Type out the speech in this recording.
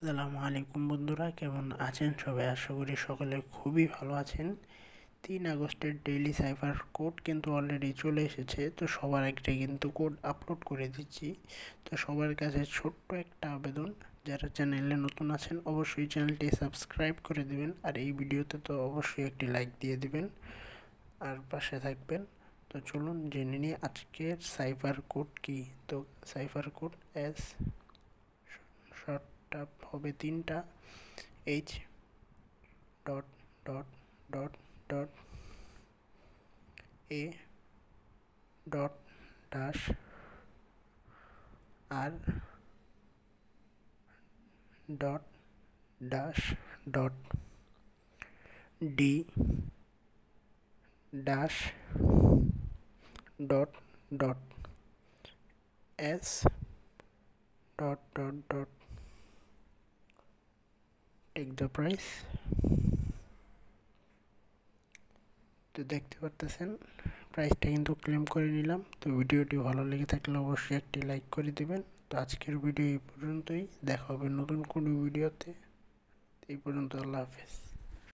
আসসালামু আলাইকুম বন্ধুরা, কেমন আছেন সবাই? আশা করি সকলে খুবই ভালো আছেন। 3 আগস্টের ডেইলি সাইফার কোড কিন্তু অলরেডি চলে এসেছে, তো সবার আগে কিন্তু কোড আপলোড করে দিচ্ছি। তো সবার কাছে ছোট্ট একটা আবেদন, যারা চ্যানেলে নতুন আছেন অবশ্যই চ্যানেলটি সাবস্ক্রাইব করে দিবেন, আর এই ভিডিওতে তো অবশ্যই একটি লাইক দিয়ে দিবেন আর পাশে থাকবেন। তো চলুন জেনে নিই আজকের সাইফার কোড কি। তো সাইফার কোড এস শর্টটা হবে 3টা, H dot dot dot dot A dot dash R dot dash dot D dash dot dot S dot dot dot take the price. তো দেখতে পারতেছেন প্রাইসটা কিন্তু ক্লেম করে নিলাম। তো ভিডিওটি ভালো লেগে থাকলে অবশ্যই একটি লাইক করে দিবেন। তো আজকের ভিডিও এই পর্যন্তই, দেখা হবে নতুন কোনো ভিডিওতে। এই পর্যন্ত, আল্লাহ হাফেজ।